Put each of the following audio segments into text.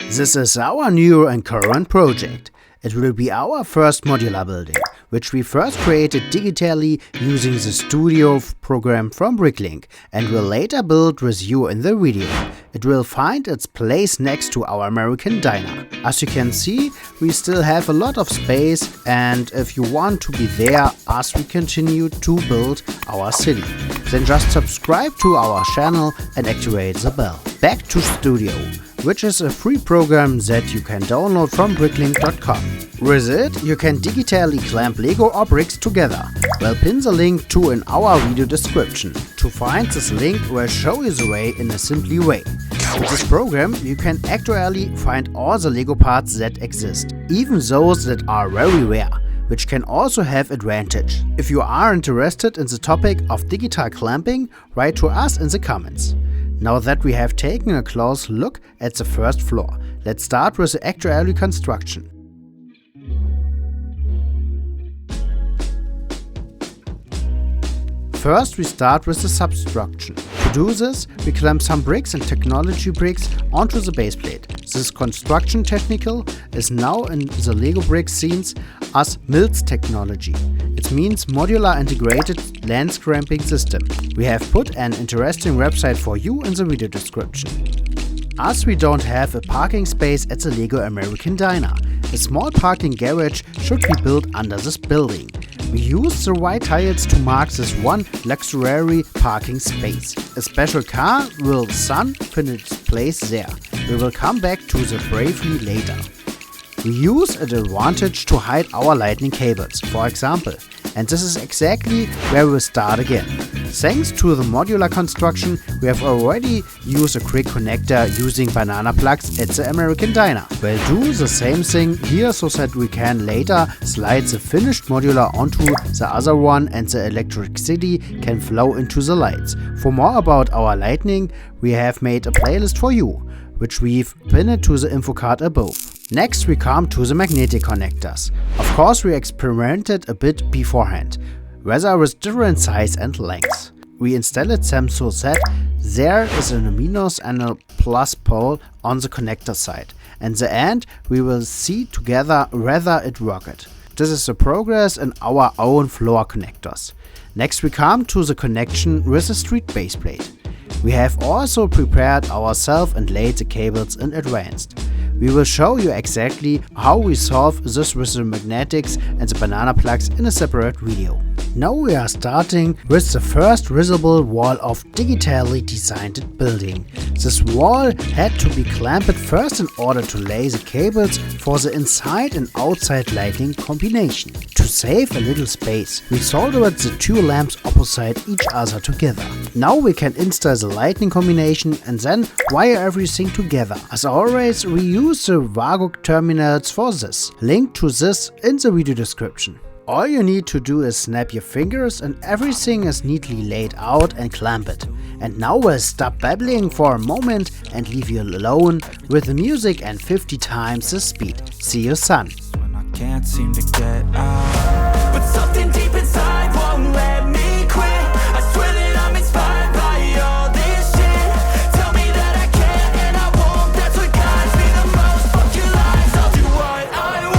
This is our new and current project. It will be our first modular building, which we first created digitally using the studio program from Bricklink and will later build with you in the video. It will find its place next to our American diner. As you can see, we still have a lot of space, and if you want to be there as we continue to build our city, then just subscribe to our channel and activate the bell. Back to Studio, which is a free program that you can download from bricklink.com. With it, you can digitally clamp Lego or bricks together. We'll pin the link to in our video description. To find this link, we'll show you the way in a simple way. With this program, you can actually find all the Lego parts that exist, even those that are very rare, which can also have advantage. If you are interested in the topic of digital clamping, write to us in the comments. Now that we have taken a close look at the first floor, let's start with the actual construction. First, we start with the substructure. To do this, we clamp some bricks and technology bricks onto the base plate. This construction technical is now in the Lego brick scenes as MILS technology. It means modular integrated land scrapping system. We have put an interesting website for you in the video description. As we don't have a parking space at the Lego American Diner, a small parking garage should be built under this building. We use the white tiles to mark this one luxury parking space. A special car will soon find its place there. We will come back to the briefly later. We use an advantage to hide our lightning cables, for example, and this is exactly where we'll start again. Thanks to the modular construction, we have already used a quick connector using banana plugs at the American Diner. We'll do the same thing here so that we can later slide the finished modular onto the other one and the electricity can flow into the lights. For more about our lightning, we have made a playlist for you, which we've pinned to the info card above. Next, we come to the magnetic connectors. Of course, we experimented a bit beforehand, whether with different size and lengths. We installed them so that there is a minus and a plus pole on the connector side. At the end, we will see together whether it worked. This is the progress in our own floor connectors. Next, we come to the connection with the street base plate. We have also prepared ourselves and laid the cables in advance. We will show you exactly how we solve this with the magnetics and the banana plugs in a separate video. Now we are starting with the first visible wall of digitally designed building. This wall had to be clamped first in order to lay the cables for the inside and outside lighting combination. To save a little space, we soldered the two lamps opposite each other together. Now we can install the lighting combination and then wire everything together. As always, we use the Vagok terminals for this. Link to this in the video description. All you need to do is snap your fingers and everything is neatly laid out and clamp it. And now we'll stop babbling for a moment and leave you alone with the music and 50 times the speed. See you soon. When I can't seem to get out, but something deep inside won't let me quit. I swear that I'm inspired by all this shit. Tell me that I can and I won't. That's what guides me the most. Fuck your lies, I'll do what I want.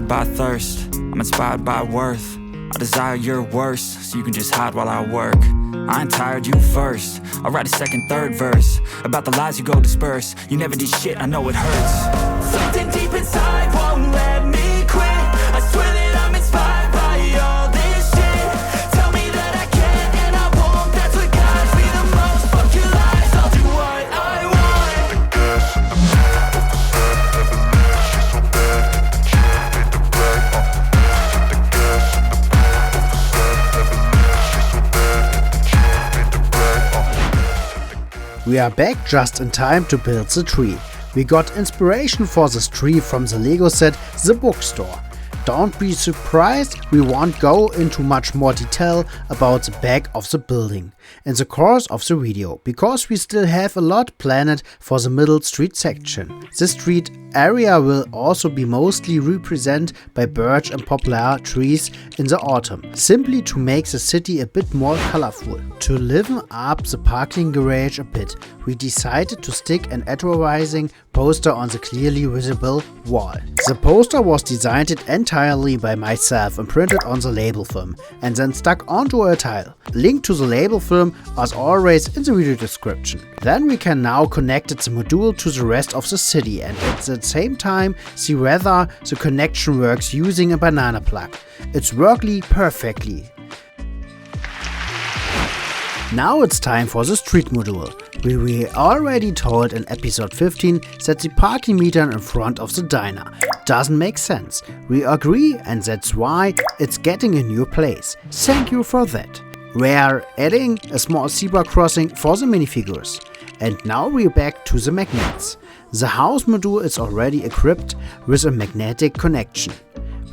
By thirst, I'm inspired by worth. I desire your worst, so you can just hide while I work. I ain't tired, you first. I'll write a second, third verse about the lies you go disperse. You never did shit, I know it hurts. Something deep inside won't let me quit. I swear that I'm inspired by all this shit. Tell me that I can and I won't. That's what guides me the most. Fuck your lies, I'll do what I want. We are back just in time to build the tree. We got inspiration for this tree from the Lego set The Bookstore. Don't be surprised, we won't go into much more detail about the back of the building in the course of the video, because we still have a lot planned for the middle street section. This street area will also be mostly represented by birch and poplar trees in the autumn, simply to make the city a bit more colorful. To liven up the parking garage a bit, we decided to stick an advertising poster on the clearly visible wall. The poster was designed entirely by myself and printed on the label film and then stuck onto a tile. Link to the label film as always in the video description. Then we can now connect the module to the rest of the city and at the same time see whether the connection works using a banana plug. It's working perfectly. Now it's time for the street module. We were already told in episode 15 that the parking meter in front of the diner doesn't make sense. We agree, and that's why it's getting a new place. Thank you for that. We are adding a small zebra crossing for the minifigures. And now we're back to the magnets. The house module is already equipped with a magnetic connection.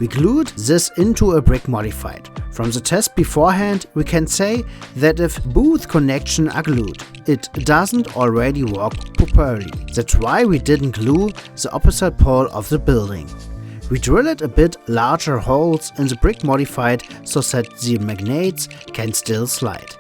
We glued this into a brick modified. From the test beforehand, we can say that if both connections are glued, it doesn't already work properly. That's why we didn't glue the opposite pole of the building. We drilled a bit larger holes in the brick modified so that the magnets can still slide.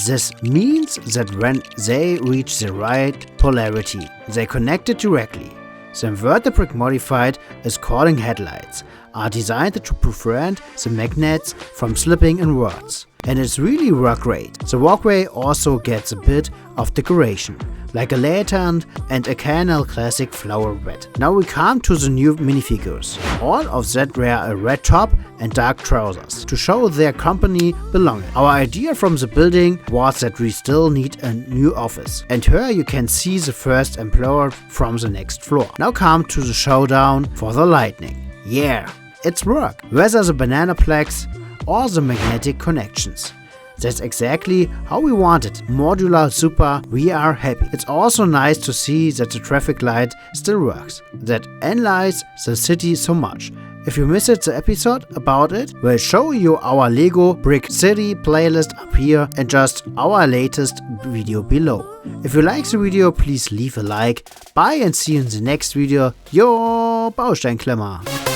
This means that when they reach the right polarity, they connect it directly. The inverted brick modified is calling headlights are designed to prevent the magnets from slipping inwards. And it's really work great. The walkway also gets a bit of decoration, like a lantern and a canal classic flower bed. Now we come to the new minifigures. All of that wear a red top and dark trousers to show their company belonging. Our idea from the building was that we still need a new office. And here you can see the first employer from the next floor. Now come to the showdown for the lightning. Yeah, it's work. Whether the banana plaques or the magnetic connections. That's exactly how we want it. Modular, super, we are happy. It's also nice to see that the traffic light still works. That enlightens the city so much. If you missed the episode about it, we'll show you our Lego Brick City playlist up here and just our latest video below. If you like the video, please leave a like. Bye and see you in the next video. Your Bausteinklemmer.